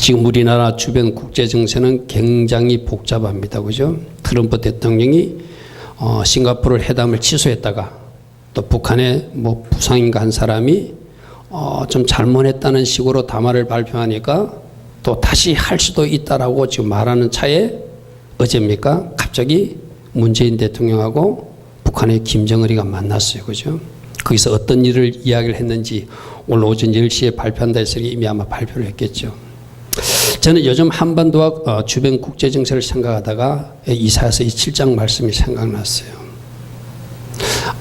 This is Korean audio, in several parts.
지금 우리나라 주변 국제 정세는 굉장히 복잡합니다. 그죠? 트럼프 대통령이 싱가포르 회담을 취소했다가 또 북한의 뭐 부상인가 한 사람이 좀 잘못했다는 식으로 담화를 발표하니까 또 다시 할 수도 있다라고 지금 말하는 차에 어제입니까? 갑자기 문재인 대통령하고 북한의 김정은이가 만났어요. 그죠? 거기서 어떤 일을 이야기를 했는지 오늘 오전 10시에 발표한다 해서 이미 아마 발표를 했겠죠. 저는 요즘 한반도와 주변 국제 정세를 생각하다가 이사야서 7장 말씀이 생각났어요.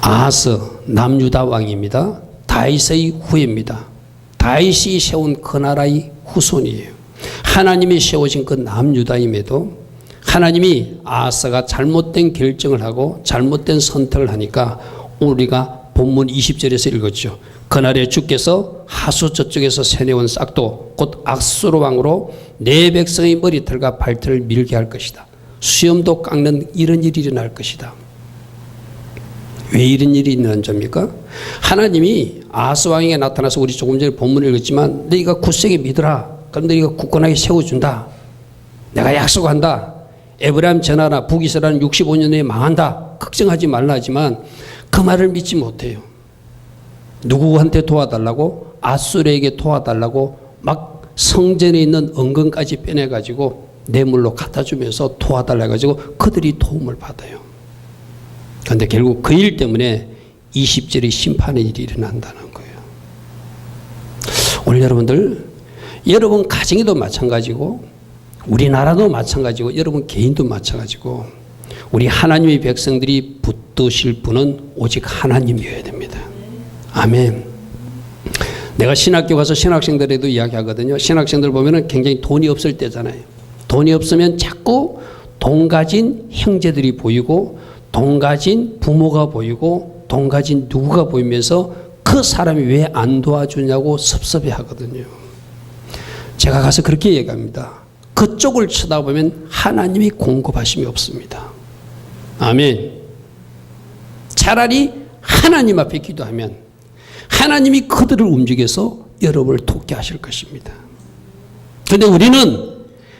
아하스 남유다 왕입니다. 다윗의 후예입니다. 다윗이 세운 그 나라의 후손이에요. 하나님이 세우신 그 남유다임에도 하나님이 아하스가 잘못된 결정을 하고 잘못된 선택을 하니까 우리가 본문 20절에서 읽었죠. 그날에 주께서 하수 저쪽에서 세내온 싹도 곧 악수로 왕으로 내 백성의 머리털과 발털을 밀게 할 것이다. 수염도 깎는 이런 일이 일어날 것이다. 왜 이런 일이 일어난 겁니까? 하나님이 아하스 왕에게 나타나서 우리 조금 전에 본문을 읽었지만 너희가 굳세게 믿으라. 그럼 너희가 굳건하게 세워준다. 내가 약속한다. 에브라임 전하나 북이스라엘은 65년 후에 망한다. 걱정하지 말라 하지만 그 말을 믿지 못해요. 누구한테 도와달라고? 아수르에게 도와달라고 막 성전에 있는 은근까지 빼내가지고 뇌물로 갖다 주면서 도와달라 해가지고 그들이 도움을 받아요. 그런데 결국 그 일 때문에 20절의 심판의 일이 일어난다는 거예요. 오늘 여러분 가정에도 마찬가지고 우리나라도 마찬가지고 여러분 개인도 마찬가지고 우리 하나님의 백성들이 붙드실 분은 오직 하나님이어야 됩니다. 아멘. 내가 신학교 가서 신학생들에도 이야기하거든요. 신학생들 보면은 굉장히 돈이 없을 때잖아요. 돈이 없으면 자꾸 돈 가진 형제들이 보이고 돈 가진 부모가 보이고 돈 가진 누구가 보이면서 그 사람이 왜 안 도와주냐고 섭섭해 하거든요. 제가 가서 그렇게 얘기합니다. 그쪽을 쳐다보면 하나님이 공급하심이 없습니다. 아멘. 차라리 하나님 앞에 기도하면 하나님이 그들을 움직여서 여러분을 돕게 하실 것입니다. 그런데 우리는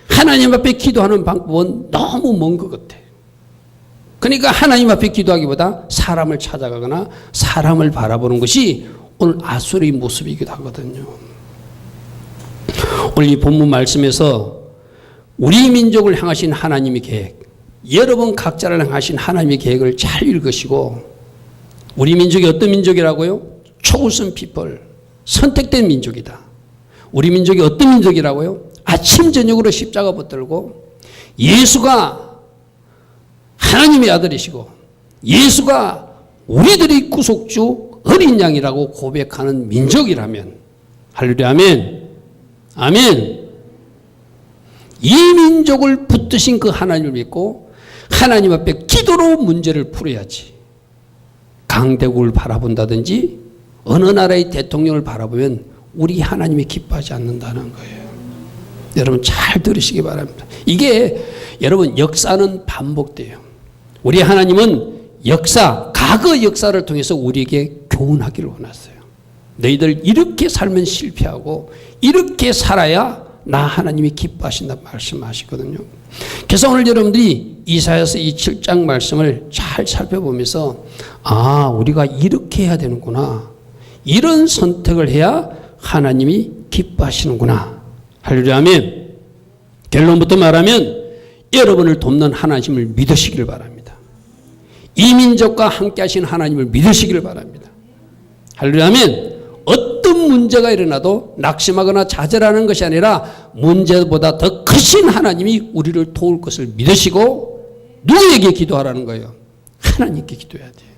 하나님 앞에 기도하는 방법은 너무 먼 것 같아요. 그러니까 하나님 앞에 기도하기보다 사람을 찾아가거나 사람을 바라보는 것이 오늘 아수르의 모습이기도 하거든요. 오늘 이 본문 말씀에서 우리 민족을 향하신 하나님의 계획, 여러분 각자를 향하신 하나님의 계획을 잘 읽으시고 우리 민족이 어떤 민족이라고요? chosen people, 선택된 민족이다. 우리 민족이 어떤 민족이라고요? 아침 저녁으로 십자가 붙들고 예수가 하나님의 아들이시고 예수가 우리들의 구속주 어린 양이라고 고백하는 민족이라면 할렐루야 아멘. 아멘. 이 민족을 붙드신 그 하나님을 믿고 하나님 앞에 기도로 문제를 풀어야지. 강대국을 바라본다든지 어느 나라의 대통령을 바라보면 우리 하나님이 기뻐하지 않는다는 거예요. 여러분 잘 들으시기 바랍니다. 이게 여러분 역사는 반복돼요. 우리 하나님은 과거 역사를 통해서 우리에게 교훈하기를 원하세요. 너희들 이렇게 살면 실패하고 이렇게 살아야 나 하나님이 기뻐하신다 말씀하시거든요. 그래서 오늘 여러분들이 이사야서 이 7장 말씀을 잘 살펴보면서 우리가 이렇게 해야 되는구나. 이런 선택을 해야 하나님이 기뻐하시는구나. 할렐루야 아멘. 결론부터 말하면 여러분을 돕는 하나님을 믿으시기를 바랍니다. 이 민족과 함께 하신 하나님을 믿으시기를 바랍니다. 할렐루야 아멘. 어떤 문제가 일어나도 낙심하거나 좌절하는 것이 아니라 문제보다 더 크신 하나님이 우리를 도울 것을 믿으시고 누구에게 기도하라는 거예요? 하나님께 기도해야 돼요.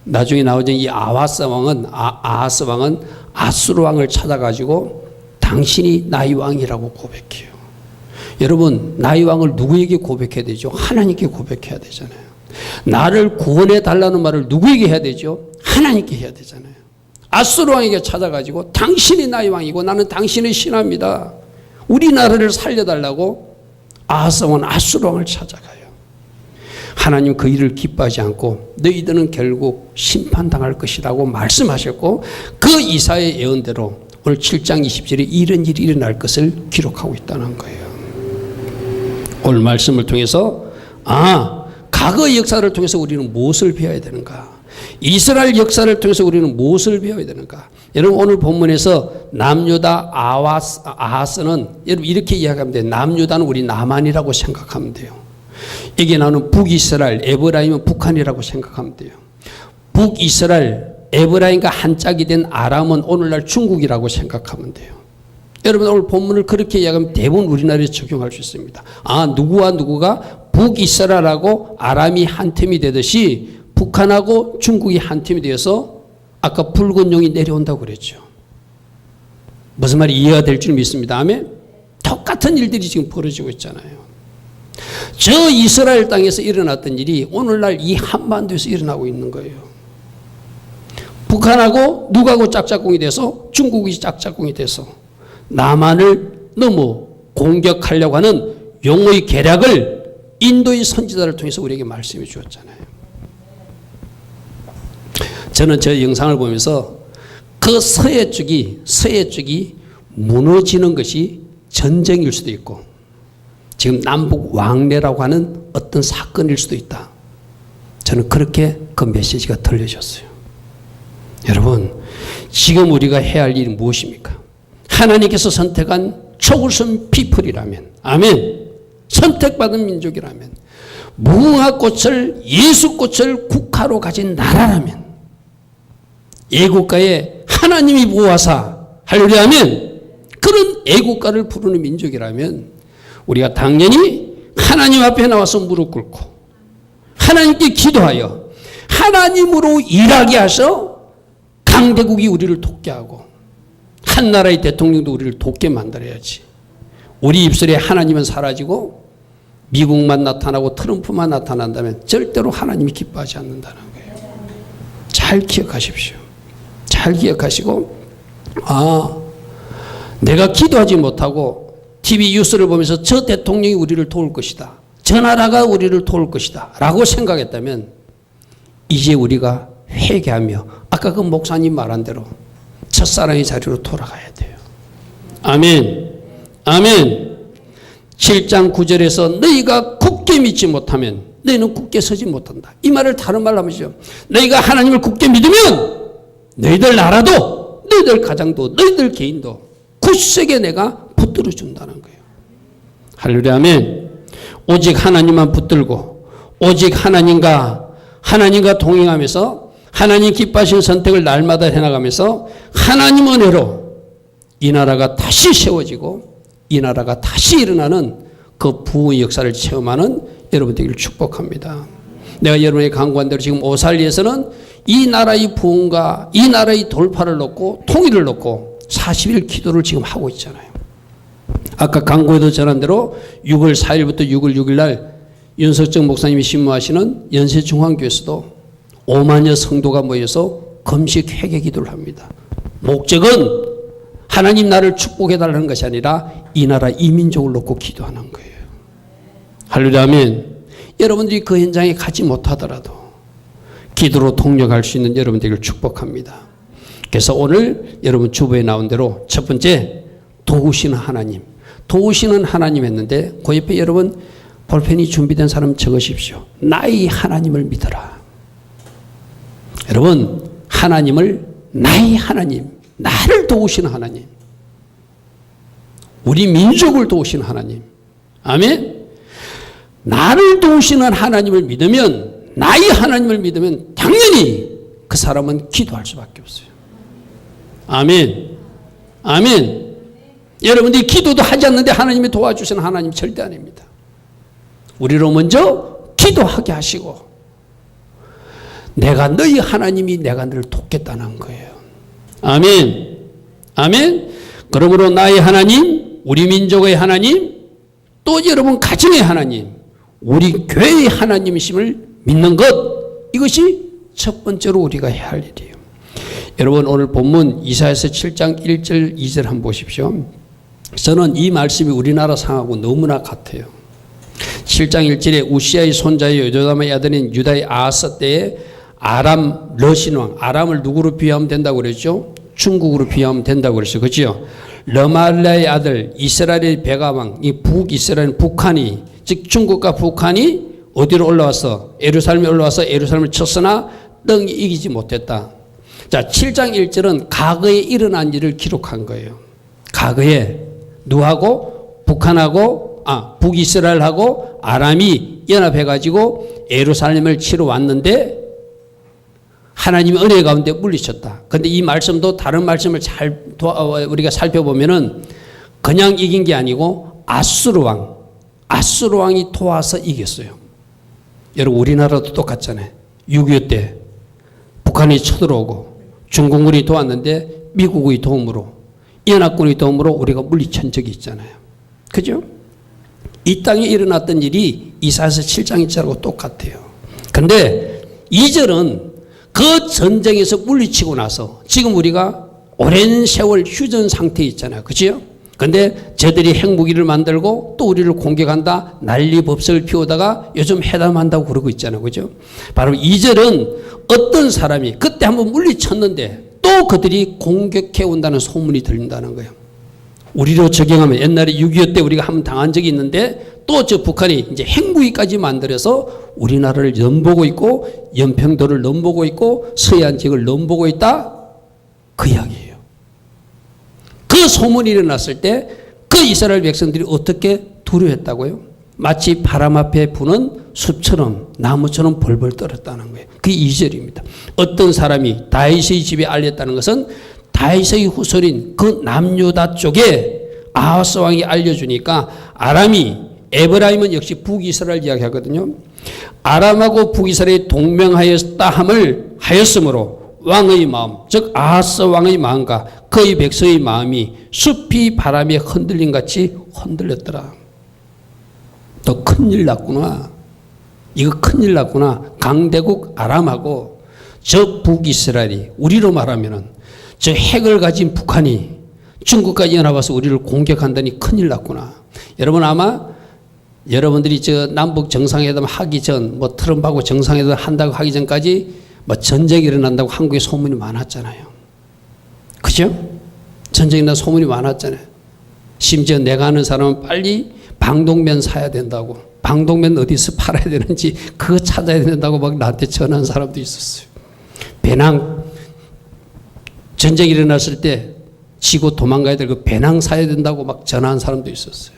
나중에 나오는 이 아하스 왕은 아수르 왕을 찾아가지고 당신이 나의 왕이라고 고백해요. 여러분 나의 왕을 누구에게 고백해야 되죠? 하나님께 고백해야 되잖아요. 나를 구원해 달라는 말을 누구에게 해야 되죠? 하나님께 해야 되잖아요. 아수르 왕에게 찾아가지고 당신이 나의 왕이고 나는 당신의 신하입니다. 우리나라를 살려달라고 아하스 왕은 아수르 왕을 찾아가요. 하나님 그 일을 기뻐하지 않고 너희들은 결국 심판당할 것이라고 말씀하셨고 그 이사야의 예언대로 오늘 7장 20절에 이런 일이 일어날 것을 기록하고 있다는 거예요. 오늘 말씀을 통해서 과거 역사를 통해서 우리는 무엇을 배워야 되는가? 이스라엘 역사를 통해서 우리는 무엇을 배워야 되는가? 여러분 오늘 본문에서 남유다 아하스는 여러분 이렇게 이야기하면 돼요. 남유다는 우리 남한이라고 생각하면 돼요. 이게 나오는 북이스라엘, 에브라임은 북한이라고 생각하면 돼요. 북이스라엘, 에브라임과 한 짝이 된 아람은 오늘날 중국이라고 생각하면 돼요. 여러분 오늘 본문을 그렇게 이야기하면 대부분 우리나라에 적용할 수 있습니다. 누구와 누구가 북이스라엘하고 아람이 한 팀이 되듯이 북한하고 중국이 한 팀이 되어서 아까 붉은 용이 내려온다고 그랬죠. 무슨 말이 이해가 될 줄 믿습니다. 아멘. 똑같은 일들이 지금 벌어지고 있잖아요. 저 이스라엘 땅에서 일어났던 일이 오늘날 이 한반도에서 일어나고 있는 거예요. 북한하고 누구하고 짝짝꿍이 돼서 중국이 짝짝꿍이 돼서 남한을 너무 공격하려고 하는 용어의 계략을 인도의 선지자를 통해서 우리에게 말씀해 주었잖아요. 저는 저 영상을 보면서 그 서해 쪽이 무너지는 것이 전쟁일 수도 있고 지금 남북 왕래라고 하는 어떤 사건일 수도 있다. 저는 그렇게 그 메시지가 들려졌어요. 여러분 지금 우리가 해야 할 일은 무엇입니까? 하나님께서 선택한 초고선 피플이라면 아멘. 선택받은 민족이라면 무화꽃을 예수꽃을 국화로 가진 나라라면 애국가에 하나님이 보호하사 할렐루야 하면 그런 애국가를 부르는 민족이라면 우리가 당연히 하나님 앞에 나와서 무릎 꿇고 하나님께 기도하여 하나님으로 일하게 하셔 강대국이 우리를 돕게 하고 한 나라의 대통령도 우리를 돕게 만들어야지. 우리 입술에 하나님은 사라지고 미국만 나타나고 트럼프만 나타난다면 절대로 하나님이 기뻐하지 않는다는 거예요. 잘 기억하십시오. 잘 기억하시고 내가 기도하지 못하고 TV 뉴스를 보면서 저 대통령이 우리를 도울 것이다. 저 나라가 우리를 도울 것이다. 라고 생각했다면 이제 우리가 회개하며 아까 그 목사님 말한 대로 첫사랑의 자리로 돌아가야 돼요. 아멘. 아멘. 7장 9절에서 너희가 굳게 믿지 못하면 너희는 굳게 서지 못한다. 이 말을 다른 말로 하면서 너희가 하나님을 굳게 믿으면 너희들 나라도 너희들 가정도 너희들 개인도 굳세게 내가 붙들어 준다는 거예요. 할렐루야 아멘. 오직 하나님만 붙들고 오직 하나님과 동행하면서 하나님 기뻐하신 선택을 날마다 해나가면서 하나님 은혜로 이 나라가 다시 세워지고 이 나라가 다시 일어나는 그 부흥의 역사를 체험하는 여러분 되기를 축복합니다. 내가 여러분에게 강구한 대로 지금 오살리에서는 이 나라의 부흥과 이 나라의 돌파를 놓고 통일을 놓고 40일 기도를 지금 하고 있잖아요. 아까 강구에도 전한 대로 6월 4일부터 6월 6일 날 윤석정 목사님이 신무하시는 연세중앙교회에서도 5만여 성도가 모여서 금식 회개 기도를 합니다. 목적은 하나님 나를 축복해달라는 것이 아니라 이 나라 이민족을 놓고 기도하는 거예요. 할렐루야 아멘. 여러분들이 그 현장에 가지 못하더라도 기도로 동력할 수 있는 여러분들을 축복합니다. 그래서 오늘 여러분 주보에 나온 대로 첫 번째 도우시는 하나님 했는데 그 옆에 여러분 볼펜이 준비된 사람 적으십시오. 나의 하나님을 믿어라. 여러분 하나님을 나의 하나님, 나를 도우시는 하나님, 우리 민족을 도우시는 하나님, 아멘. 나를 도우시는 하나님을 믿으면, 나의 하나님을 믿으면 당연히 그 사람은 기도할 수밖에 없어요. 아멘. 아멘. 여러분들이 기도도 하지 않는데 하나님이 도와주시는 하나님 절대 아닙니다. 우리로 먼저 기도하게 하시고 내가 너희 하나님이 내가 너를 돕겠다는 거예요. 아멘. 아멘. 그러므로 나의 하나님, 우리 민족의 하나님, 또 여러분 가정의 하나님, 우리 교회의 하나님이심을 믿는 것, 이것이 첫 번째로 우리가 해야 할 일이에요. 여러분 오늘 본문 이사야서 7장 1절 2절 한번 보십시오. 저는 이 말씀이 우리나라 상하고 너무나 같아요. 7장 1절에 우시아의 손자의 요조담의 아들인 유다의 아하스 때에 아람 러신 왕, 아람을 누구로 비유하면 된다고 그랬죠? 중국으로 비하면 된다고 그랬어요. 그렇죠? 르말라의 아들 이스라엘의 베가왕, 이 북이스라엘 북한이, 즉 중국과 북한이 어디로 올라와서 예루살렘에 올라와서 예루살렘을 쳤으나 떡이 이기지 못했다. 자, 7장 1절은 과거에 일어난 일을 기록한 거예요. 과거에 누구하고 북이스라엘하고 아람이 연합해가지고 예루살렘을 치러 왔는데 하나님의 은혜 가운데 물리쳤다. 그런데 이 말씀도 다른 말씀을 잘 우리가 살펴보면은 그냥 이긴 게 아니고 아수르 왕이 도와서 이겼어요. 여러분 우리나라도 똑같잖아요. 6.25 때 북한이 쳐들어오고 중공군이 도왔는데 미국의 도움으로 연합군의 도움으로 우리가 물리친 적이 있잖아요. 그죠? 이 땅에 일어났던 일이 이사야서 7장 1절하고 똑같아요. 그런데 2절은 그 전쟁에서 물리치고 나서 지금 우리가 오랜 세월 휴전 상태에 있잖아요. 그죠? 근데 저들이 핵무기를 만들고 또 우리를 공격한다, 난리법석을 피우다가 요즘 회담한다고 그러고 있잖아요. 그죠? 바로 2절은 어떤 사람이 그때 한번 물리쳤는데 또 그들이 공격해 온다는 소문이 들린다는 거예요. 우리로 적용하면 옛날에 6.25 때 우리가 한번 당한 적이 있는데 또 저 북한이 이제 핵무기까지 만들어서 우리나라를 넘보고 있고 연평도를 넘보고 있고 서해안 지역을 넘보고 있다. 그 이야기예요. 그 소문이 일어났을 때 그 이스라엘 백성들이 어떻게 두려워했다고요? 마치 바람 앞에 부는 숲처럼 나무처럼 벌벌 떨었다는 거예요. 그게 2절입니다. 어떤 사람이 다윗의 집에 알렸다는 것은 다윗의 후손인 그 남유다 쪽에 아하스 왕이 알려주니까 아람이, 에브라임은 역시 북이스라엘 이야기하거든요. 아람하고 북이스라엘이 동맹하였다 함을 하였으므로 왕의 마음, 즉 아하스 왕의 마음과 그의 백성의 마음이 숲이 바람에 흔들림 같이 흔들렸더라. 또 큰일 났구나. 이거 큰일 났구나. 강대국 아람하고 저 북이스라엘이, 우리로 말하면은 저 핵을 가진 북한이 중국과 연합해서 우리를 공격한다니 큰일 났구나. 여러분 아마 여러분들이 저 남북 정상회담 하기 전, 뭐 트럼프하고 정상회담 한다고 하기 전까지 뭐 전쟁이 일어난다고 한국에 소문이 많았잖아요. 그죠? 전쟁이 일어난 소문이 많았잖아요. 심지어 내가 아는 사람은 빨리 방독면 사야 된다고, 방독면 어디서 팔아야 되는지 그거 찾아야 된다고 막 나한테 전화한 사람도 있었어요. 배낭, 전쟁이 일어났을 때 지고 도망가야 될 그 배낭 사야 된다고 막 전화한 사람도 있었어요.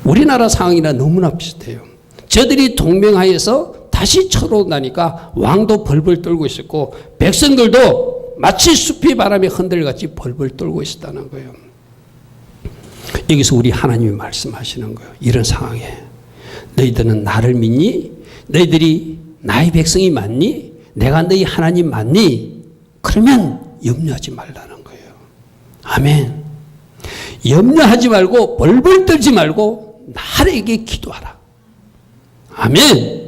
우리나라 상황이나 너무나 비슷해요. 저들이 동맹하여서 다시 쳐들어온다니까 왕도 벌벌 떨고 있었고 백성들도 마치 숲이 바람에 흔들같이 벌벌 떨고 있었다는 거예요. 여기서 우리 하나님이 말씀하시는 거예요. 이런 상황에 너희들은 나를 믿니? 너희들이 나의 백성이 맞니? 내가 너희 하나님 맞니? 그러면 염려하지 말라는 거예요. 아멘. 염려하지 말고 벌벌 떨지 말고 나에게 기도하라. 아멘.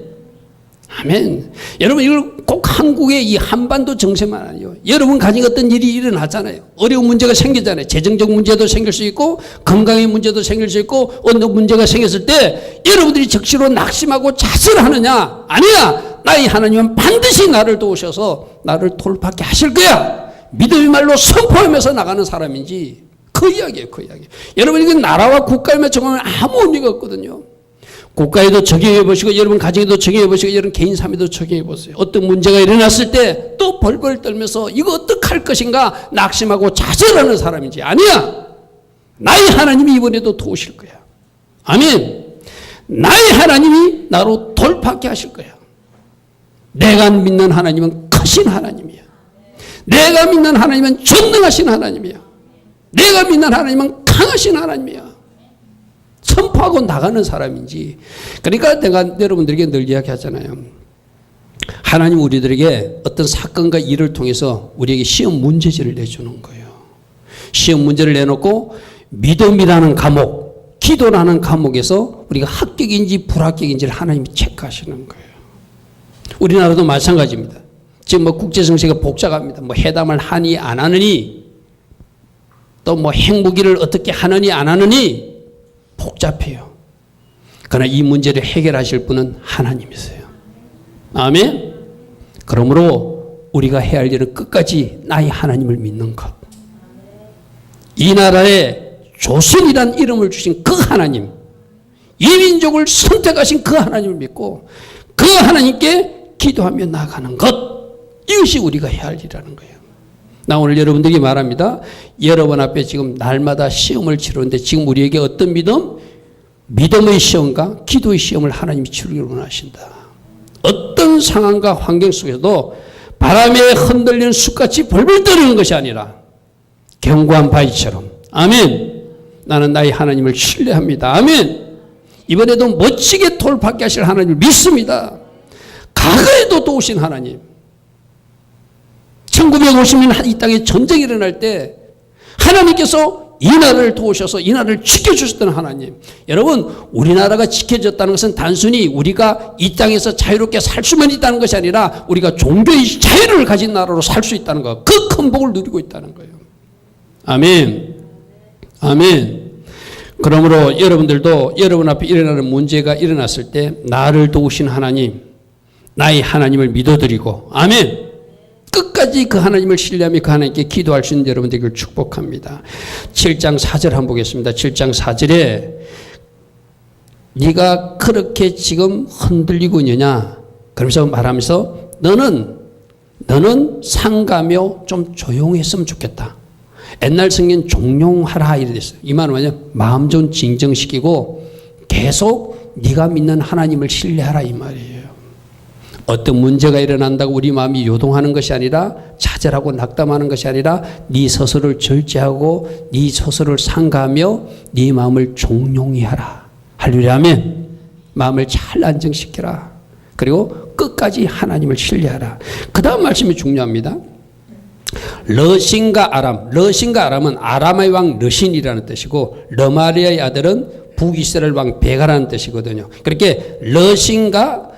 아멘. 여러분 이걸 꼭 한국의 이 한반도 정세만 아니에요. 여러분 가진 어떤 일이 일어나잖아요. 어려운 문제가 생기잖아요. 재정적 문제도 생길 수 있고 건강의 문제도 생길 수 있고 어느 문제가 생겼을 때 여러분들이 적시로 낙심하고 자살하느냐? 아니야. 나의 하나님은 반드시 나를 도우셔서 나를 돌파하게 하실 거야. 믿음의 말로 선포하면서 나가는 사람인지 그 이야기예요. 그 이야기. 여러분 이건 나라와 국가에만 적용하면 아무 의미가 없거든요. 국가에도 적용해 보시고 여러분 가정에도 적용해 보시고 여러분 개인 삶에도 적용해 보세요. 어떤 문제가 일어났을 때 또 벌벌 떨면서 이거 어떡할 것인가 낙심하고 좌절하는 사람인지 아니야. 나의 하나님이 이번에도 도우실 거야. 아멘. 나의 하나님이 나로 돌파하게 하실 거야. 내가 믿는 하나님은 크신 하나님이야. 내가 믿는 하나님은 전능하신 하나님이야. 내가 믿는 하나님은 강하신 하나님이야. 선포하고 나가는 사람인지. 그러니까 내가 여러분들에게 늘 이야기하잖아요. 하나님 우리들에게 어떤 사건과 일을 통해서 우리에게 시험 문제지를 내주는 거예요. 시험 문제를 내놓고 믿음이라는 과목, 기도라는 과목에서 우리가 합격인지 불합격인지를 하나님이 체크하시는 거예요. 우리나라도 마찬가지입니다. 지금 뭐 국제정세가 복잡합니다. 뭐 회담을 하니 안 하느니 또 뭐 핵무기를 어떻게 하느니 안 하느니 복잡해요. 그러나 이 문제를 해결하실 분은 하나님이세요. 아멘. 그러므로 우리가 해야 할 일은 끝까지 나의 하나님을 믿는 것. 이 나라에 조선이란 이름을 주신 그 하나님, 이 민족을 선택하신 그 하나님을 믿고 그 하나님께 기도하며 나아가는 것. 이것이 우리가 해야 할 일이라는 거예요. 나 오늘 여러분들에게 말합니다. 여러분 앞에 지금 날마다 시험을 치르는데 지금 우리에게 어떤 믿음? 믿음의 시험과 기도의 시험을 하나님이 치르기를 원하신다. 어떤 상황과 환경 속에서도 바람에 흔들리는 숲같이 벌벌 떠는 것이 아니라 견고한 바위처럼, 아멘, 나는 나의 하나님을 신뢰합니다. 아멘. 이번에도 멋지게 돌파하게 하실 하나님을 믿습니다. 과거에도 도우신 하나님, 1950년 이 땅에 전쟁이 일어날 때 하나님께서 이 나라를 도우셔서 이 나라를 지켜주셨던 하나님. 여러분, 우리나라가 지켜졌다는 것은 단순히 우리가 이 땅에서 자유롭게 살 수만 있다는 것이 아니라 우리가 종교의 자유를 가진 나라로 살 수 있다는 것, 그 큰 복을 누리고 있다는 거예요. 아멘. 아멘. 그러므로 여러분들도 여러분 앞에 일어나는 문제가 일어났을 때 나를 도우신 하나님, 나의 하나님을 믿어드리고, 아멘, 끝까지 그 하나님을 신뢰하며 그 하나님께 기도할 수 있는 여러분 되기를 축복합니다. 7장 4절 한번 보겠습니다. 7장 4절에 네가 그렇게 지금 흔들리고 있느냐, 그러면서 말하면서 너는 상가며 좀 조용했으면 좋겠다. 옛날 성경 종용하라 이래 됐어요. 이 말은 뭐냐, 마음 좀 진정시키고 계속 네가 믿는 하나님을 신뢰하라 이 말이에요. 어떤 문제가 일어난다고 우리 마음이 요동하는 것이 아니라, 좌절하고 낙담하는 것이 아니라 네 스스로를 절제하고 네 스스로를 상가하며 네 마음을 종용히 하라. 할렐루야, 아멘. 마음을 잘 안정시켜라. 그리고 끝까지 하나님을 신뢰하라. 그 다음 말씀이 중요합니다. 러신과 아람. 러신과 아람은 아람의 왕 러신이라는 뜻이고, 러마리아의 아들은 북이스라엘 왕 베가라는 뜻이거든요. 그렇게 러신과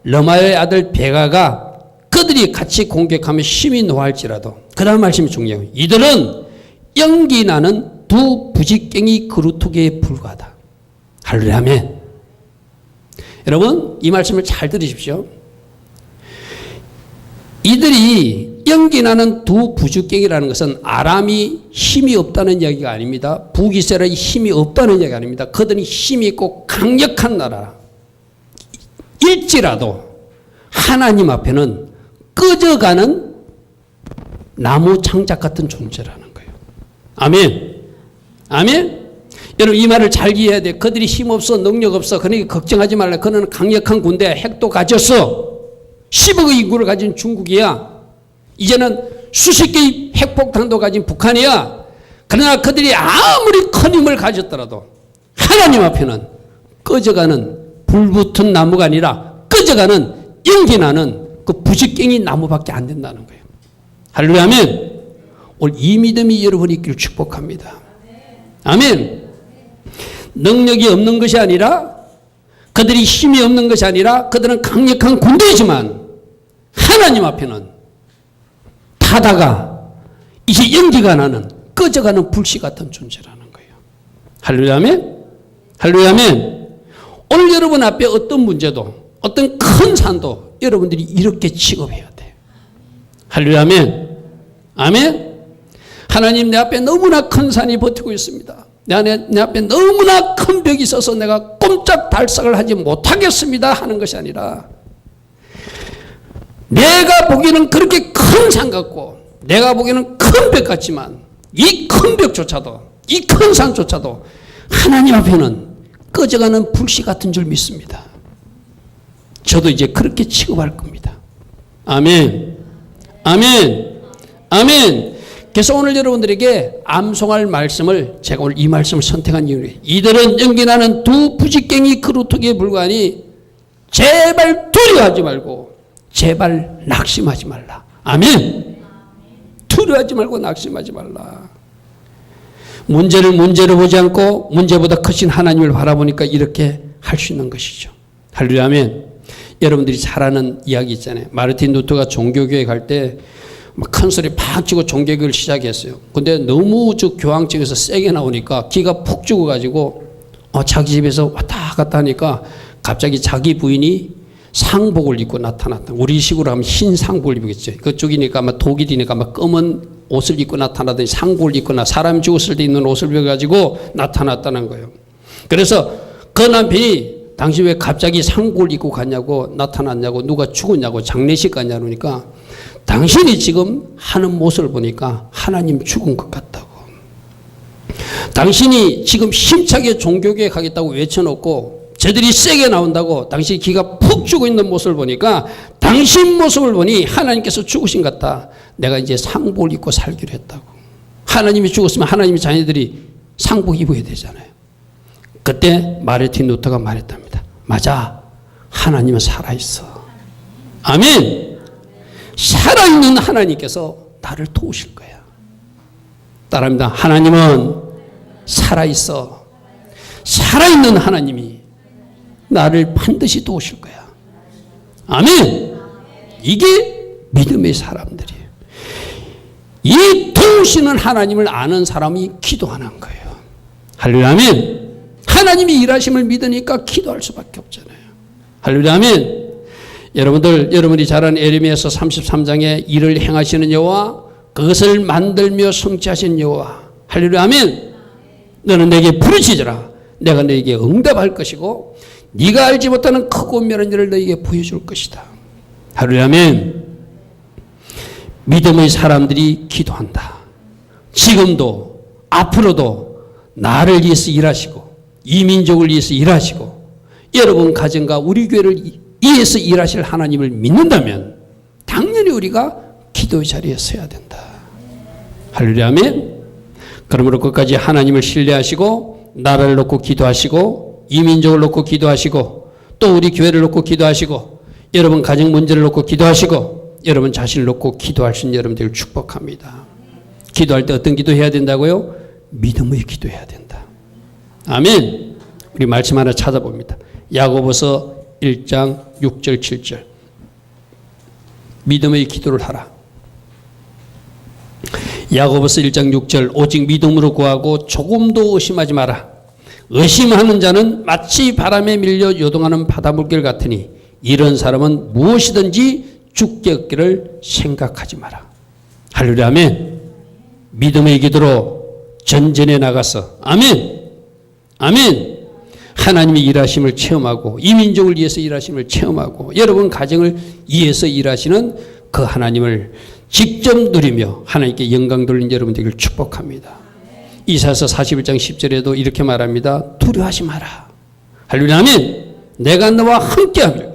러마리아의 아들 베가가 그들이 같이 공격하며 심히 노할지라도, 그 다음 말씀이 중요해요. 이들은 연기 나는 두 부직갱이 그루터기에 불과하다. 할렐루야, 아멘. 여러분, 이 말씀을 잘 들으십시오. 이들이 연기나는 두 부죽갱이라는 것은 아람이 힘이 없다는 이야기가 아닙니다. 북이스라엘이 힘이 없다는 이야기가 아닙니다. 그들이 힘이 있고 강력한 나라 일지라도 하나님 앞에는 꺼져가는 나무 창작 같은 존재라는 거예요. 아멘. 아멘. 여러분, 이 말을 잘 이해해야 돼. 그들이 힘없어, 능력 없어, 그러니까 걱정하지 말라. 그는 강력한 군대, 핵도 가졌어. 10억의 인구를 가진 중국이야. 이제는 수십 개의 핵폭탄도 가진 북한이야. 그러나 그들이 아무리 큰 힘을 가졌더라도 하나님 앞에는 꺼져가는 불붙은 나무가 아니라 꺼져가는 연기나는 그 부직갱이 나무밖에 안 된다는 거예요. 할렐루야, 아멘. 오늘 이 믿음이 여러분이 있기를 축복합니다. 아멘. 능력이 없는 것이 아니라, 그들이 힘이 없는 것이 아니라, 그들은 강력한 군대이지만 하나님 앞에는 타다가 이제 연기가 나는 꺼져가는 불씨 같은 존재라는 거예요. 할렐루야, 아멘. 할렐루야, 아멘. 오늘 여러분 앞에 어떤 문제도, 어떤 큰 산도 여러분들이 이렇게 취급해야 돼. 할렐루야, 아멘. 아멘. 하나님, 내 앞에 너무나 큰 산이 버티고 있습니다. 내 앞에 너무나 큰 벽이 있어서 내가 꼼짝달싹을 하지 못하겠습니다 하는 것이 아니라, 내가 보기에는 그렇게 큰 산 같고 내가 보기에는 큰 벽 같지만 이 큰 벽조차도, 이 큰 산조차도 하나님 앞에는 꺼져가는 불씨 같은 줄 믿습니다. 저도 이제 그렇게 취급할 겁니다. 아멘. 아멘. 아멘. 그래서 오늘 여러분들에게 암송할 말씀을, 제가 오늘 이 말씀을 선택한 이유는, 이들은 연기나는 두 부직갱이 그루터기에 불과하니 제발 두려워하지 말고 제발 낙심하지 말라. 아멘. 두려워하지 말고 낙심하지 말라. 문제를 문제로 보지 않고 문제보다 크신 하나님을 바라보니까 이렇게 할 수 있는 것이죠. 할렐루야, 아멘. 여러분들이 잘 아는 이야기 있잖아요. 마르틴 루터가 종교교회 갈 때 큰 소리 팍 치고 종교교회를 시작했어요. 근데 너무 교황 측에서 세게 나오니까 기가 푹 죽어가지고 자기 집에서 왔다 갔다 하니까 갑자기 자기 부인이 상복을 입고 나타났다. 우리식으로 하면 흰 상복을 입겠죠. 그쪽이니까 아마 독일이니까 아마 검은 옷을 입고 나타나더니 상복을 입거나 사람 죽었을 때 입는 옷을 입어가지고 나타났다는 거예요. 그래서 그 남편이 당신 왜 갑자기 상복을 입고 갔냐고 나타났냐고 누가 죽었냐고 장례식 갔냐고 그러니까 당신이 지금 하는 모습을 보니까 하나님 죽은 것 같다고. 당신이 지금 힘차게 종교교회 가겠다고 외쳐놓고 쟤들이 세게 나온다고 당신이 기가 푹 죽어 있는 모습을 보니까 당신 모습을 보니 하나님께서 죽으신 것 같다. 내가 이제 상복을 입고 살기로 했다고. 하나님이 죽었으면 하나님의 자녀들이 상복 입어야 되잖아요. 그때 마르틴 루터가 말했답니다. 맞아. 하나님은 살아있어. 아멘. 살아있는 하나님께서 나를 도우실 거야. 따라합니다. 하나님은 살아있어. 살아있는 하나님이 나를 반드시 도우실 거야. 아멘. 이게 믿음의 사람들이에요. 이 도우시는 하나님을 아는 사람이 기도하는 거예요. 할렐루야. 아멘. 하나님이 일하심을 믿으니까 기도할 수밖에 없잖아요. 할렐루야. 아멘. 여러분들이 잘 아는 에레미야서 33장에 일을 행하시는 여호와 그것을 만들며 성취하신 여호와. 할렐루야. 아멘. 너는 내게 부르짖으라. 내가 너에게 응답할 것이고 네가 알지 못하는 크고 미련한 일을 너에게 보여줄 것이다. 할렐루야. 아멘. 믿음의 사람들이 기도한다. 지금도 앞으로도 나를 위해서 일하시고 이 민족을 위해서 일하시고 여러분 가정과 우리 교회를 위해서 일하실 하나님을 믿는다면 당연히 우리가 기도의 자리에 서야 된다. 할렐루야. 아멘. 그러므로 끝까지 하나님을 신뢰하시고 나라를 놓고 기도하시고 이 민족을 놓고 기도하시고 또 우리 교회를 놓고 기도하시고 여러분 가정 문제를 놓고 기도하시고 여러분 자신을 놓고 기도할 수 있는 여러분들을 축복합니다. 기도할 때 어떤 기도해야 된다고요? 믿음의 기도해야 된다. 아멘. 우리 말씀 하나 찾아봅니다. 야고보서 1장 6절 7절. 믿음의 기도를 하라. 야고보서 1장 6절. 오직 믿음으로 구하고 조금도 의심하지 마라. 의심하는 자는 마치 바람에 밀려 요동하는 바닷물결 같으니 이런 사람은 무엇이든지 죽게 얻기를 생각하지 마라. 할렐루야. 아멘. 믿음의 기도로 전전에 나가서 아멘. 아멘. 하나님의 일하심을 체험하고 이 민족을 위해서 일하심을 체험하고 여러분 가정을 위해서 일하시는 그 하나님을 직접 누리며 하나님께 영광 돌리는 여러분 되기를 축복합니다. 이사야서 41장 10절에도 이렇게 말합니다. 두려워하지 마라. 할렐루야. 아멘. 내가 너와 함께하기를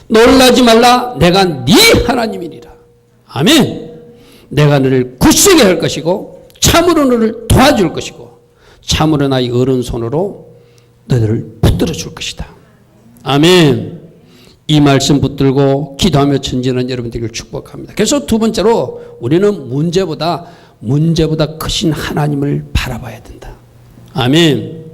놀라지 말라. 내가 네 하나님이니라. 아멘. 내가 너를 굳세게 할 것이고 참으로 너를 도와줄 것이고 참으로 나의 오른손으로 너희를 붙들어 줄 것이다. 아멘. 이 말씀 붙들고 기도하며 전진하는 여러분 되기를 축복합니다. 그래서 두 번째로 우리는 문제보다 크신 하나님을 바라봐야 된다. 아멘.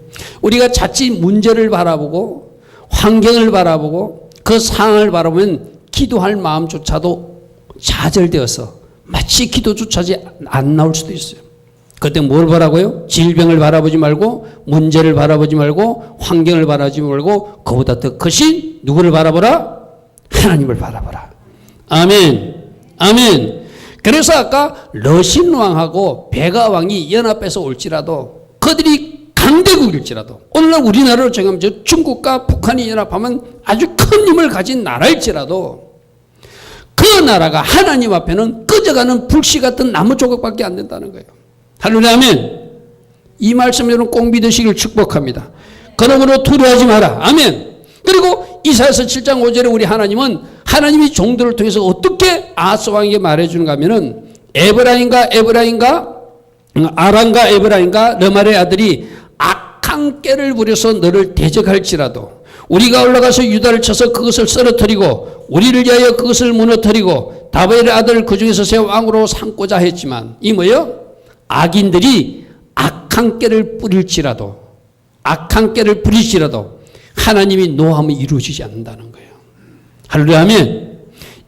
우리가 자칫 문제를 바라보고 환경을 바라보고 그 상황을 바라보면 기도할 마음조차도 좌절되어서 마치 기도조차 안 나올 수도 있어요. 그때 뭘 바라고요? 질병을 바라보지 말고 문제를 바라보지 말고 환경을 바라보지 말고 그보다 더 크신 누구를 바라보라? 하나님을 바라보라. 아멘. 아멘. 그래서 아까 러신 왕하고 베가 왕이 연합해서 올지라도 그들이 강대국일지라도 오늘날 우리나라로 정하면 중국과 북한이 연합하면 아주 큰 힘을 가진 나라일지라도 그 나라가 하나님 앞에는 꺼져가는 불씨 같은 나무 조각밖에 안 된다는 거예요. 할렐루야. 아멘. 이 말씀 여러분 꼭 믿으시길 축복합니다. 그러므로 두려워하지 마라. 아멘. 그리고 이사야서 7장 5절에 우리 하나님은 하나님이 종들을 통해서 어떻게 아하스 왕에게 말해주는가 하면은 에브라임과 아람과 에브라임과 르말의 아들이 악한 꾀를 부려서 너를 대적할지라도 우리가 올라가서 유다를 쳐서 그것을 쓰러뜨리고 우리를 위하여 그것을 무너뜨리고 다윗의 아들 그 중에서 새 왕으로 삼고자 했지만 이 뭐요? 악인들이 악한 꾀를 뿌릴지라도 하나님이 노함이 이루어지지 않는다는 거예요. 할렐루야. 아멘.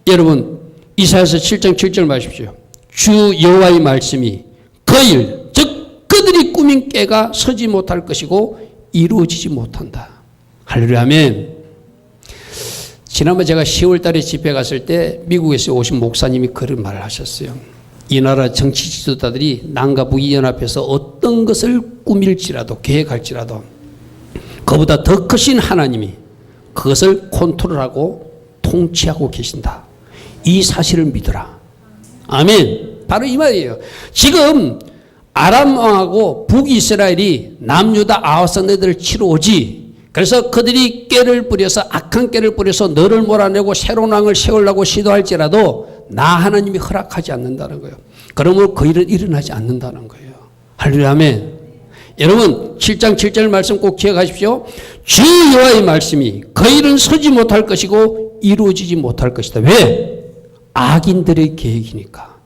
여러분 이사야서 7장 7절 마십시오. 주 여호와의 말씀이 그 일, 즉 그들이 꾸민 꾀가 서지 못할 것이고 이루어지지 못한다. 할렐루야. 아멘. 지난번 제가 10월 달에 집회 갔을 때 미국에서 오신 목사님이 그런 말을 하셨어요. 이 나라 정치 지도자들이 남과 북이 연합해서 어떤 것을 꾸밀지라도 계획할지라도 그보다 더 크신 하나님이 그것을 컨트롤하고 통치하고 계신다. 이 사실을 믿어라. 아멘. 바로 이 말이에요. 지금 아람 왕하고 북이스라엘이 남유다 아하스네들을 치러 오지. 그래서 그들이 깨를 뿌려서 악한 깨를 뿌려서 너를 몰아내고 새로운 왕을 세우려고 시도할지라도 나 하나님이 허락하지 않는다는 거예요. 그러므로 그 일은 일어나지 않는다는 거예요. 할렐루야. 아멘. 여러분 7장 7절 말씀 꼭 기억하십시오. 주 여호와의 말씀이 그 일은 서지 못할 것이고 이루어지지 못할 것이다. 왜? 악인들의 계획이니까.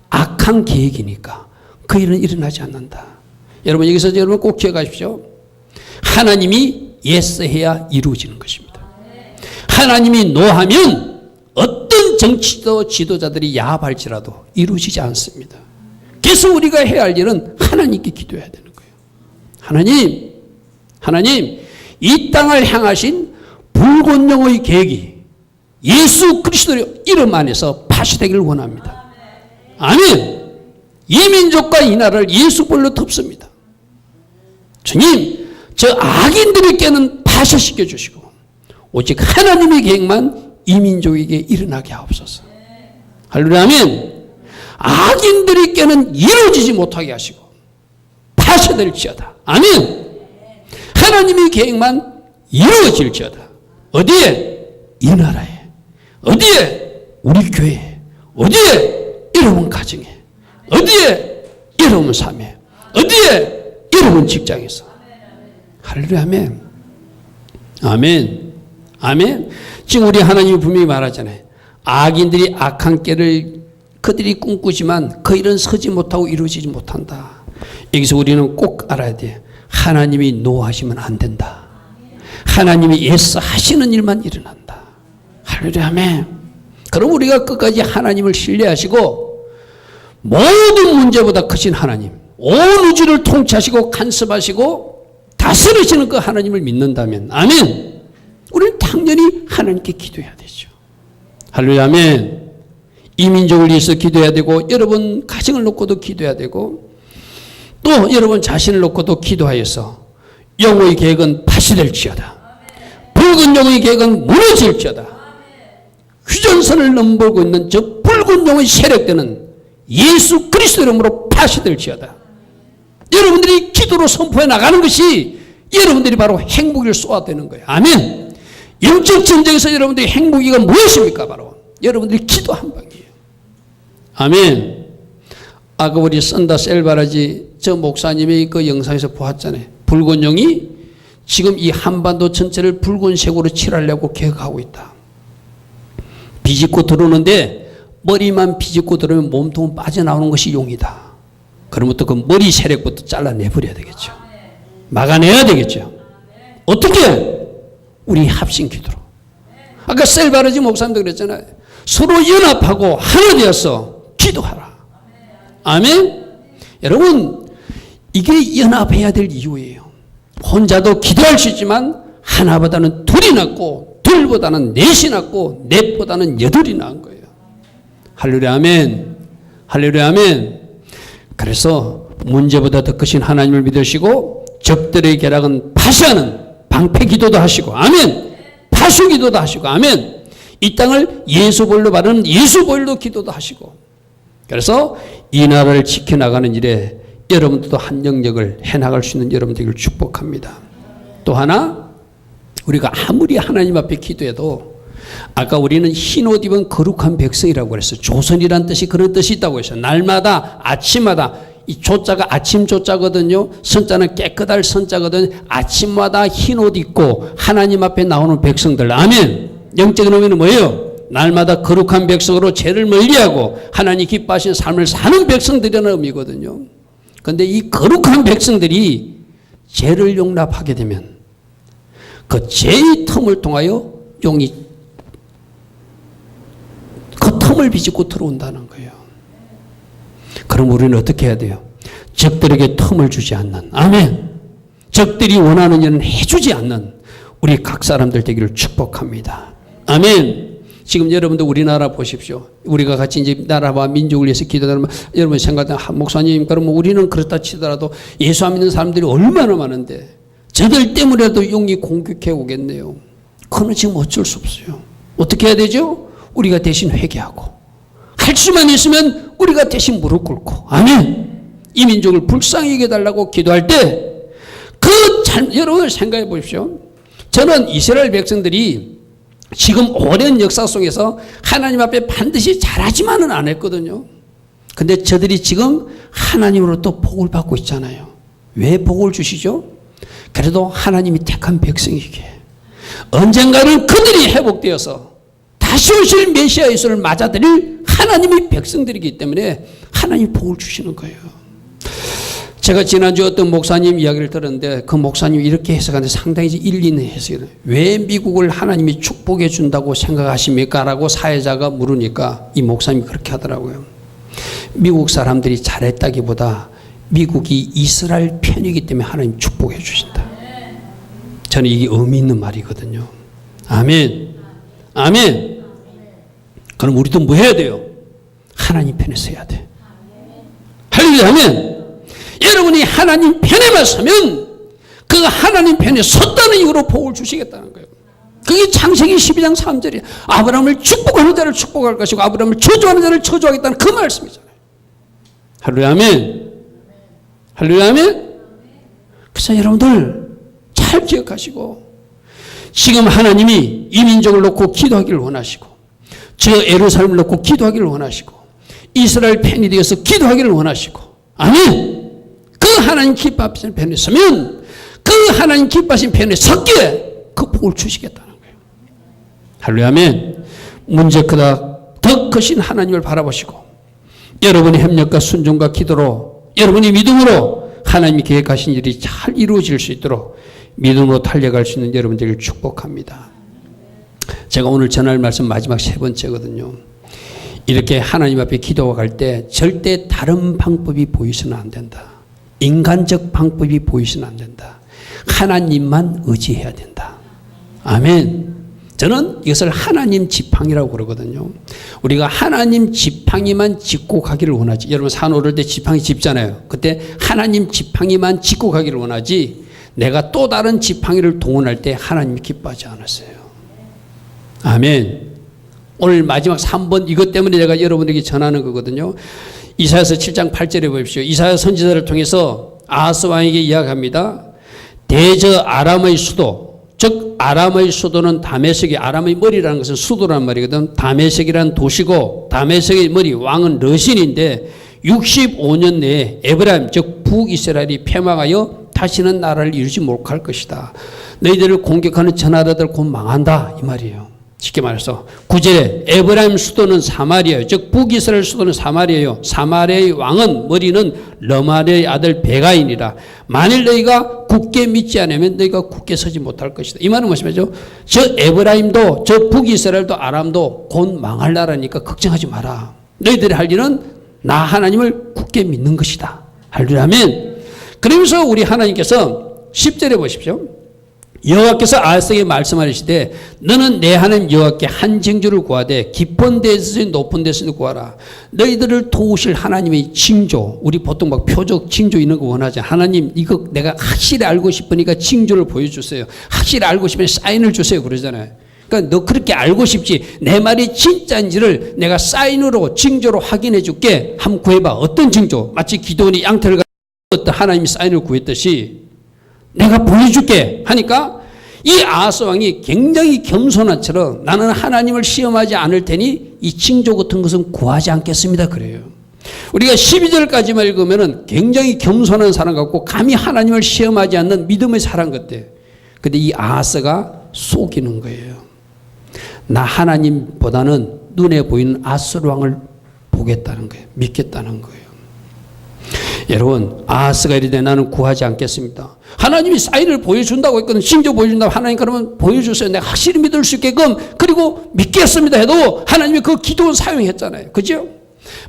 악한 계획이니까. 그 일은 일어나지 않는다. 여러분 여기서 여러분 꼭 기억하십시오. 하나님이 예스해야 이루어지는 것입니다. 하나님이 노하면 어떤 정치도 지도자들이 야합할지라도 이루어지지 않습니다. 그래서 우리가 해야 할 일은 하나님께 기도해야 되는 거예요. 하나님 이 땅을 향하신 붉은 영의 계획이 예수 그리스도의 이름 안에서 파시되기를 원합니다. 아멘. 이 민족과 이 나라를 예수벌로 덮습니다. 주님, 저 악인들에게는 파쇄시켜 주시고 오직 하나님의 계획만 이 민족에게 일어나게 하옵소서. 할렐루야. 아멘. 악인들에게는 이루어지지 못하게 하시고 파쇄될지어다. 아멘. 하나님의 계획만 이루어질지어다. 어디에? 이 나라에. 어디에? 우리 교회에. 어디에? 여러분 가정에. 어디에? 여러분 삶에. 어디에? 여러분 직장에서. 할렐루야. 아멘. 아멘. 아멘. 지금 우리 하나님이 분명히 말하잖아요. 악인들이 악한 깨를 그들이 꿈꾸지만 그 일은 서지 못하고 이루어지지 못한다. 여기서 우리는 꼭 알아야 돼. 하나님이 노하시면 안 된다. 하나님이 예스 하시는 일만 일어난다. 할렐루야. 아멘. 그럼 우리가 끝까지 하나님을 신뢰하시고 모든 문제보다 크신 하나님, 온 우주를 통치하시고 간섭하시고 다스리시는 그 하나님을 믿는다면 아멘. 우리는 당연히 하나님께 기도해야 되죠. 할렐루야. 아멘. 이 민족을 위해서 기도해야 되고 여러분 가정을 놓고도 기도해야 되고 또 여러분 자신을 놓고도 기도하여서 영의 계획은 파시될지어다. 붉은 영의 계획은 무너질지어다. 휴전선을 넘보고 있는 저 붉은 영의 세력들은 예수 그리스도 이름으로 파시될지어다. 여러분들이 기도로 선포해 나가는 것이 여러분들이 바로 행복을 쏘아대는 거예요. 아멘. 영적 전쟁에서 여러분들이 행복이가 무엇입니까? 바로 여러분들이 기도 한 방이에요. 아멘. 아까 우리 선다 셀바라지 저 목사님이 그 영상에서 보았잖아요. 붉은 영이 지금 이 한반도 전체를 붉은색으로 칠하려고 계획하고 있다. 비집고 들어오는데 머리만 비집고 들어오면 몸통은 빠져나오는 것이 용이다. 그러면 또 그 머리 세력부터 잘라내버려야 되겠죠. 막아내야 되겠죠. 어떻게? 우리 합심 기도로. 아까 셀바르지 목사님도 그랬잖아요. 서로 연합하고 하나 되어서 기도하라. 아멘. 여러분 이게 연합해야 될 이유예요. 혼자도 기도할 수 있지만 하나보다는 둘이 낫고 둘보다는 넷이 낫고 넷보다는 여덟이 나은 거예요. 할렐루야. 아멘. 할렐루야. 아멘. 그래서 문제보다 더 크신 하나님을 믿으시고 적들의 계략은 파쇄하는 방패 기도도 하시고 아멘. 파수 기도도 하시고 아멘. 이 땅을 예수보혈로 바르는 예수보혈로 기도도 하시고 그래서 이 나라를 지켜나가는 일에 여러분들도 한 영역을 해나갈 수 있는 여러분들을 축복합니다. 또 하나 우리가 아무리 하나님 앞에 기도해도 아까 우리는 흰옷 입은 거룩한 백성이라고 그랬어요. 조선이란 뜻이 그런 뜻이 있다고 했어요. 날마다 아침마다 이 조자가 아침 조자거든요. 선자는 깨끗할 선자거든요. 아침마다 흰옷 입고 하나님 앞에 나오는 백성들. 아멘. 영적인 의미는 뭐예요? 날마다 거룩한 백성으로 죄를 멀리하고 하나님 기뻐하시는 삶을 사는 백성들이라는 의미거든요. 그런데 이 거룩한 백성들이 죄를 용납하게 되면 그 죄의 틈을 통하여 용이 그 틈을 비집고 들어온다는 거예요. 그럼 우리는 어떻게 해야 돼요? 적들에게 틈을 주지 않는 아멘. 적들이 원하는 일은 해주지 않는 우리 각 사람들 되기를 축복합니다. 아멘. 지금 여러분들 우리나라 보십시오. 우리가 같이 이제 나라와 민족을 위해서 기도하면 여러분 생각하는 목사님, 그러면 우리는 그렇다 치더라도 예수 안 믿는 사람들이 얼마나 많은데 저들 때문에도 용이 공격해 오겠네요. 그건 지금 어쩔 수 없어요. 어떻게 해야 되죠? 우리가 대신 회개하고 할 수만 있으면 우리가 대신 무릎 꿇고 아멘. 이 민족을 불쌍히 여겨달라고 기도할 때 여러분 생각해 보십시오. 저는 이스라엘 백성들이 지금 오랜 역사 속에서 하나님 앞에 반드시 잘하지만은 않았거든요. 근데 저들이 지금 하나님으로부터 복을 받고 있잖아요. 왜 복을 주시죠? 그래도 하나님이 택한 백성이기에 언젠가는 그들이 회복되어서 다시 오실 메시아 예수를 맞아들일 하나님의 백성들이기 때문에 하나님이 복을 주시는 거예요. 제가 지난주 어떤 목사님 이야기를 들었는데 그 목사님이 이렇게 해석하는데 상당히 일리 있는 해석이에요. 왜 미국을 하나님이 축복해 준다고 생각하십니까? 라고 사회자가 물으니까 이 목사님이 그렇게 하더라고요. 미국 사람들이 잘했다기보다 미국이 이스라엘 편이기 때문에 하나님 축복해 주신다. 저는 이게 의미 있는 말이거든요. 아멘. 아멘. 그럼 우리도 뭐 해야 돼요? 하나님 편에 서야 돼. 할렐루야. 아멘. 여러분이 하나님 편에만 서면 그 하나님 편에 섰다는 이유로 복을 주시겠다는 거예요. 그게 창세기 12장 3절이에요. 아브라함을 축복하는 자를 축복할 것이고 아브라함을 저주하는 자를 저주하겠다는 그 말씀이잖아요. 할렐루야. 아멘. 할렐루야. 아멘. 그래서 여러분들 잘 기억하시고 지금 하나님이 이 민족을 놓고 기도하기를 원하시고 저 예루살렘을 놓고 기도하기를 원하시고 이스라엘 편이 되어서 기도하기를 원하시고 아멘. 그 하나님 기뻐하신 편에 서면 그 하나님 기뻐하신 편에 섰기에 그 복을 주시겠다는 거예요. 할렐루야. 아멘. 문제 크다 더 크신 하나님을 바라보시고 여러분의 협력과 순종과 기도로 여러분의 믿음으로 하나님이 계획하신 일이 잘 이루어질 수 있도록 믿음으로 달려갈 수 있는 여러분들을 축복합니다. 제가 오늘 전할 말씀 마지막 세 번째거든요. 이렇게 하나님 앞에 기도할 때 절대 다른 방법이 보이서는 안 된다. 인간적 방법이 보이서는 안 된다. 하나님만 의지해야 된다. 아멘. 저는 이것을 하나님 지팡이라고 그러거든요. 우리가 하나님 지팡이만 짚고 가기를 원하지. 여러분 산 오를 때 지팡이 짚잖아요. 그때 하나님 지팡이만 짚고 가기를 원하지 내가 또 다른 지팡이를 동원할 때 하나님이 기뻐하지 않았어요. 아멘. 오늘 마지막 3번 이것 때문에 내가 여러분에게 전하는 거거든요. 이사야서 7장 8절에 보십시오. 이사야 선지자를 통해서 아하스 왕에게 이야기합니다. 대저 아람의 수도, 즉 아람의 수도는 다메섹이, 아람의 머리라는 것은 수도란 말이거든. 다메섹이라는 도시고 다메섹의 머리 왕은 러신인데 65년 내에 에브라임 즉 북이스라엘이 패망하여 다시는 나라를 이루지 못할 것이다. 너희들을 공격하는 저 나라들 곧 망한다 이 말이에요. 쉽게 말해서 9절에 에브라임 수도는 사마리아예요. 즉 북이스라엘 수도는 사마리아예요. 사마리아의 왕은 머리는 르마리아의 아들 베가인이라. 만일 너희가 굳게 믿지 않으면 너희가 굳게 서지 못할 것이다. 이 말은 무엇이죠? 저 에브라임도 저 북이스라엘도 아람도 곧 망할 나라니까 걱정하지 마라. 너희들이 할 일은 나 하나님을 굳게 믿는 것이다. 할렐루야. 아멘. 그러면서 우리 하나님께서 10절에 보십시오. 여호와께서 아하스에게 말씀하시되 너는 내 하나님 여호와께 한 징조를 구하되 깊은 데서 높은 데서 구하라. 너희들을 도우실 하나님의 징조. 우리 보통 막 표적 징조 있는 거 원하지. 하나님 이거 내가 확실히 알고 싶으니까 징조를 보여주세요. 확실히 알고 싶으면 사인을 주세요 그러잖아요. 그러니까 너 그렇게 알고 싶지 내 말이 진짜인지를 내가 사인으로 징조로 확인해 줄게. 한번 구해봐. 어떤 징조? 마치 기도원이 양털을 가지고 하나님이 사인을 구했듯이 내가 보여줄게 하니까 이 아하스 왕이 굉장히 겸손한 처럼 나는 하나님을 시험하지 않을 테니 이 징조 같은 것은 구하지 않겠습니다 그래요. 우리가 12절까지만 읽으면 굉장히 겸손한 사람 같고 감히 하나님을 시험하지 않는 믿음의 사람 같아. 근데 이 아하스가 속이는 거예요. 나 하나님보다는 눈에 보이는 아하스 왕을 보겠다는 거예요. 믿겠다는 거예요. 여러분 아하스가 이르되 나는 구하지 않겠습니다. 하나님이 사인을 보여준다고 했거든. 징조 보여준다고. 하나님 그러면 보여주세요. 내가 확실히 믿을 수 있게끔 그리고 믿겠습니다 해도 하나님이 그 기도원 사용했잖아요. 그죠?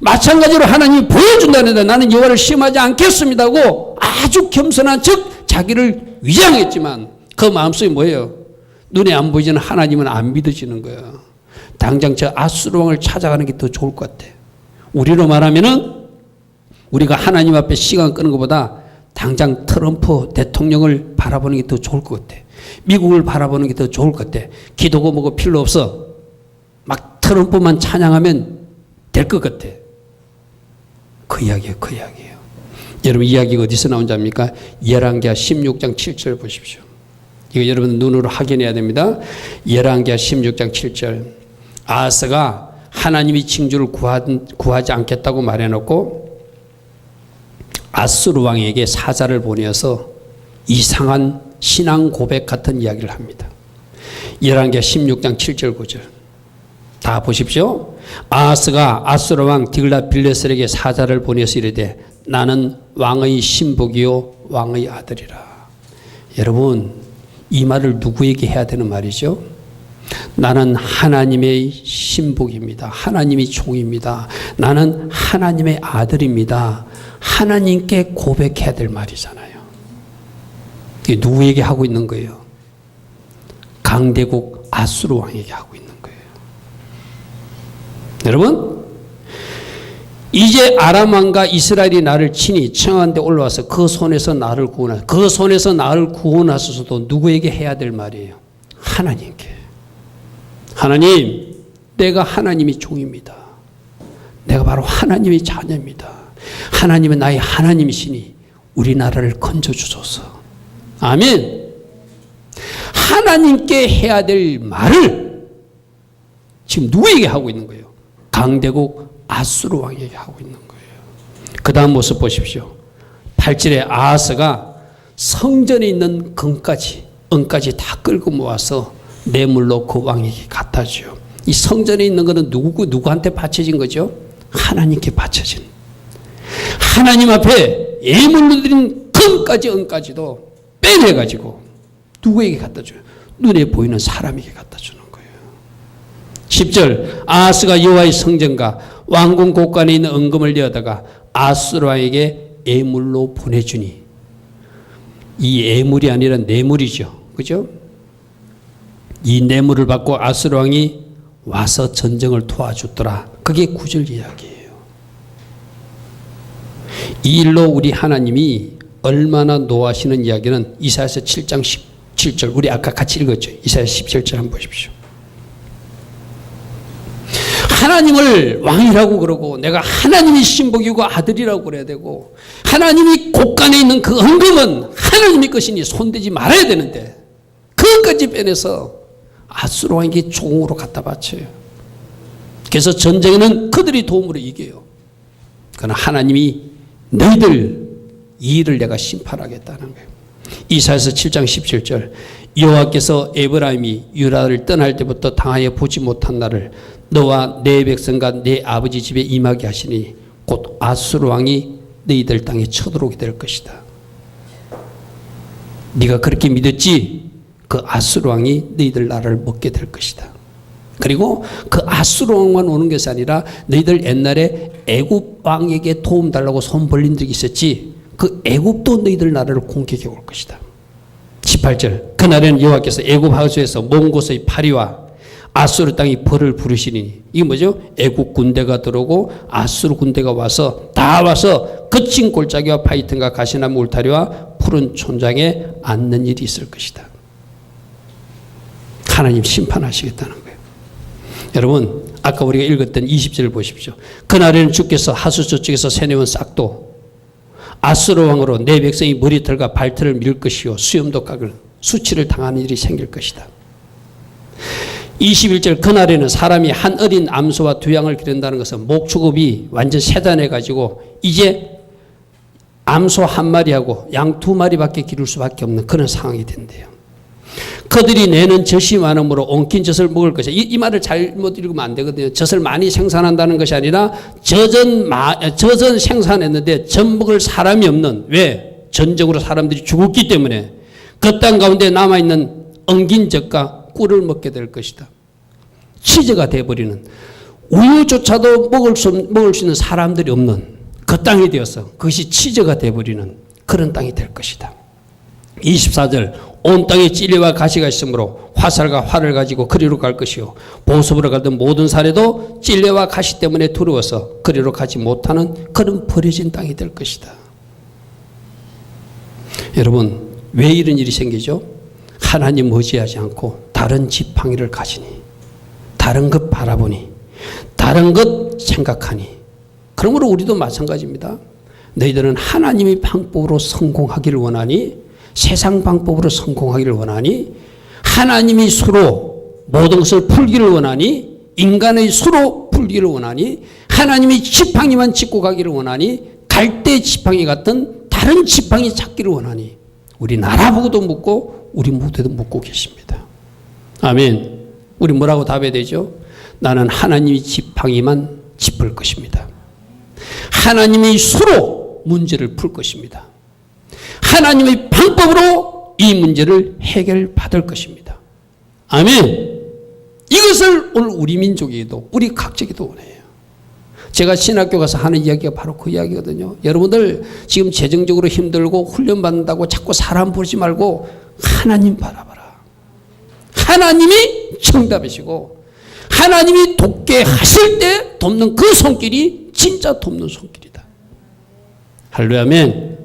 마찬가지로 하나님이 보여준다는데 나는 여호와를 시험하지 않겠습니다 하고 아주 겸손한 척 자기를 위장했지만 그 마음속에 뭐예요? 눈에 안 보이지는 하나님은 안 믿어지는 거야. 당장 저 아수르 왕을 찾아가는 게 더 좋을 것 같아. 우리로 말하면은 우리가 하나님 앞에 시간 끄는 것보다 당장 트럼프 대통령을 바라보는 게 더 좋을 것 같아. 미국을 바라보는 게 더 좋을 것 같아. 기도고 뭐고 필요 없어. 막 트럼프만 찬양하면 될 것 같아. 그 이야기예요. 그 이야기예요. 여러분 이야기가 어디서 나온 자입니까? 열왕기하 16장 7절 보십시오. 이거 여러분 눈으로 확인해야 됩니다. 열왕기하 16장 7절. 아하스가 하나님이 징조를 구하지 않겠다고 말해놓고 아수르 왕에게 사자를 보내어서 이상한 신앙 고백 같은 이야기를 합니다. 열왕기하 16장 7절 9절 다 보십시오. 아하스가 아수르 왕 딜라빌레셀에게 사자를 보내서 이르되 나는 왕의 신복이요 왕의 아들이라. 여러분 이 말을 누구에게 해야 되는 말이죠? 나는 하나님의 신복입니다. 하나님의 종입니다. 나는 하나님의 아들입니다. 하나님께 고백해야 될 말이잖아요. 이게 누구에게 하고 있는 거예요? 강대국 아수르 왕에게 하고 있는 거예요. 여러분 이제 아람 왕과 이스라엘이 나를 치니 청한 데 올라와서 그 손에서 나를 구원하소서. 그 손에서 나를 구원하소서도 누구에게 해야 될 말이에요? 하나님께. 하나님, 내가 하나님의 종입니다. 내가 바로 하나님의 자녀입니다. 하나님은 나의 하나님이시니 우리나라를 건져주소서. 아멘. 하나님께 해야 될 말을 지금 누구에게 하고 있는 거예요? 강대국 아수르 왕에게 하고 있는 거예요. 그 다음 모습 보십시오. 8절에 아하스가 성전에 있는 은까지 다 끌고 모아서 뇌물로 그 왕에게 갖다 줘요. 이 성전에 있는 것은 누구한테 바쳐진 거죠? 하나님께 바쳐진. 하나님 앞에 예물로 드린 은까지도 빼내가지고 누구에게 갖다 줘요? 눈에 보이는 사람에게 갖다 주는 거예요. 10절 아하스가 여호와의 성전과 왕궁 곳간에 있는 은금을 내어다가 아수르 왕에게 예물로 보내주니, 이 예물이 아니라 뇌물이죠. 그죠? 이 뇌물을 받고 아수르 왕이 와서 전쟁을 도와주더라. 그게 9절 이야기예요. 이 일로 우리 하나님이 얼마나 노하시는 이야기는 이사야서 7장 17절, 우리 아까 같이 읽었죠. 이사야 17절 한번 보십시오. 하나님을 왕이라고 그러고 내가 하나님이 신복이고 아들이라고 그래야 되고, 하나님이 곳간에 있는 그 은금은 하나님의 것이니 손대지 말아야 되는데 그것까지 빼내서 아수르 왕에게 종으로 갖다 바쳐요. 그래서 전쟁에는 그들이 도움으로 이겨요. 그러나 하나님이 너희들 이 일을 내가 심판하겠다는 거예요. 이사야서 7장 17절 여호와께서 에브라임이 유다를 떠날 때부터 당하여 보지 못한 날을 너와 내 백성과 내 아버지 집에 임하게 하시니 곧 아수르 왕이 너희들 땅에 쳐들어오게 될 것이다. 네가 그렇게 믿었지? 그 아수르 왕이 너희들 나라를 먹게 될 것이다. 그리고 그 아수르 왕만 오는 것이 아니라 너희들 옛날에 애굽 왕에게 도움 달라고 손 벌린 적이 있었지? 그 애굽도 너희들 나라를 공격해 올 것이다. 18절 그날에는 여호와께서 애굽 하수에서 먼 곳의 파리와 아수르 땅이 벌을 부르시니, 이게 뭐죠? 애굽 군대가 들어오고 아수르 군대가 와서 다 와서 거친 골짜기와 파이튼과 가시나무 울타리와 푸른 촌장에 앉는 일이 있을 것이다. 하나님 심판하시겠다는 거예요. 여러분 아까 우리가 읽었던 20절을 보십시오. 그날에는 주께서 하수 저쪽에서 세내온 싹도 아수르 왕으로 내 백성이 머리털과 발털을 밀 것이요 수염도 깎을 수치를 당하는 일이 생길 것이다. 21절 그날에는 사람이 한 어린 암소와 두 양을 기른다는 것은 목축업이 완전 세단해가지고 이제 암소 한 마리하고 양 두 마리밖에 기를 수밖에 없는 그런 상황이 된대요. 그들이 내는 젖이 많으므로 엉킨 젖을 먹을 것이야. 이 말을 잘못 읽으면 안 되거든요. 젖을 많이 생산한다는 것이 아니라 젖은 생산했는데 젖 먹을 사람이 없는, 왜? 전적으로 사람들이 죽었기 때문에 그 땅 가운데 남아있는 엉긴 젖과 꿀을 먹게 될 것이다. 치즈가 돼버리는, 우유조차도 먹을 수 있는 사람들이 없는 그 땅이 되어서 그것이 치즈가 돼버리는 그런 땅이 될 것이다. 24절 온 땅에 찔레와 가시가 있으므로 화살과 활을 가지고 그리로 갈 것이요 보습으로 가던 모든 사례도 찔레와 가시 때문에 두려워서 그리로 가지 못하는 그런 버려진 땅이 될 것이다. 여러분 왜 이런 일이 생기죠? 하나님 의지하지 않고 다른 지팡이를 가지니, 다른 것 바라보니, 다른 것 생각하니. 그러므로 우리도 마찬가지입니다. 너희들은 하나님의 방법으로 성공하기를 원하니, 세상 방법으로 성공하기를 원하니, 하나님의 수로 모든 것을 풀기를 원하니, 인간의 수로 풀기를 원하니, 하나님의 지팡이만 짚고 가기를 원하니, 갈대 지팡이 같은 다른 지팡이 찾기를 원하니, 우리 나라 보고도 묻고 우리 모두도 묻고 계십니다. 아멘. 우리 뭐라고 답해야 되죠? 나는 하나님의 지팡이만 짚을 것입니다. 하나님의 수로 문제를 풀 것입니다. 하나님의 방법으로 이 문제를 해결받을 것입니다. 아멘. 이것을 오늘 우리 민족에도 우리 각자에도 원해요. 제가 신학교 가서 하는 이야기가 바로 그 이야기거든요. 여러분들 지금 재정적으로 힘들고 훈련받는다고 자꾸 사람 보지 말고 하나님 바라봐라. 하나님이 정답이시고 하나님이 돕게 하실 때 돕는 그 손길이 진짜 돕는 손길이다. 할렐루야. 아멘.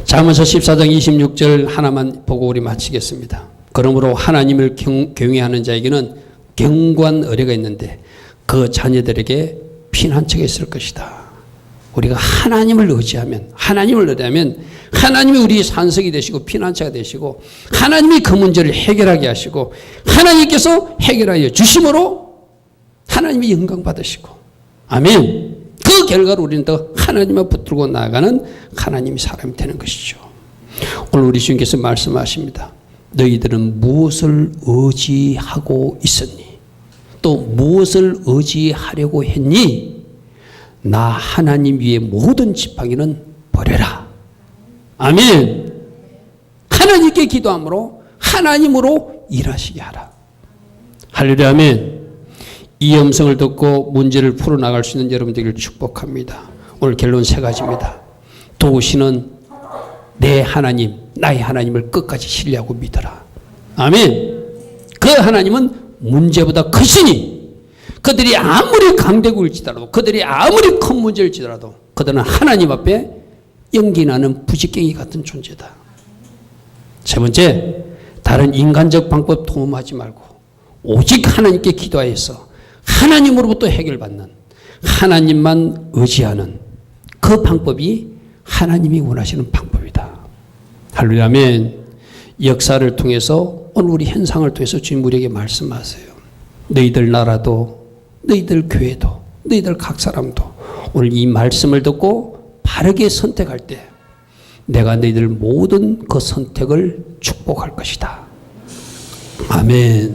잠언서 14장 26절 하나만 보고 우리 마치겠습니다. 그러므로 하나님을 경외하는 자에게는 견고한 의뢰가 있는데 그 자녀들에게 피난처가 있을 것이다. 우리가 하나님을 의지하면 하나님이 우리 산석이 되시고 피난처가 되시고 하나님이 그 문제를 해결하게 하시고 하나님께서 해결하여 주심으로 하나님이 영광 받으시고 아멘. 그 결과로 우리는 더 하나님을 붙들고 나아가는 하나님의 사람이 되는 것이죠. 오늘 우리 주님께서 말씀하십니다. 너희들은 무엇을 의지하고 있었니? 또 무엇을 의지하려고 했니? 나 하나님 위에 모든 지팡이는 버려라. 아멘. 하나님께 기도함으로 하나님으로 일하시게 하라. 할렐루야. 아멘. 이 음성을 듣고 문제를 풀어나갈 수 있는 여러분들을 축복합니다. 오늘 결론 세 가지입니다. 도우시는 내 하나님, 나의 하나님을 끝까지 신뢰하고 믿어라. 아멘. 그 하나님은 문제보다 크시니 그들이 아무리 강대국일지라도 그들이 아무리 큰 문제일지라도 그들은 하나님 앞에 연기나는 부직갱이 같은 존재다. 세 번째, 다른 인간적 방법 도움하지 말고 오직 하나님께 기도하여서 하나님으로부터 해결받는 하나님만 의지하는 그 방법이 하나님이 원하시는 방법이다. 할렐루야. 아멘. 역사를 통해서 오늘 우리 현상을 통해서 주님 우리에게 말씀하세요. 너희들 나라도 너희들 교회도 너희들 각 사람도 오늘 이 말씀을 듣고 바르게 선택할 때 내가 너희들 모든 그 선택을 축복할 것이다. 아멘.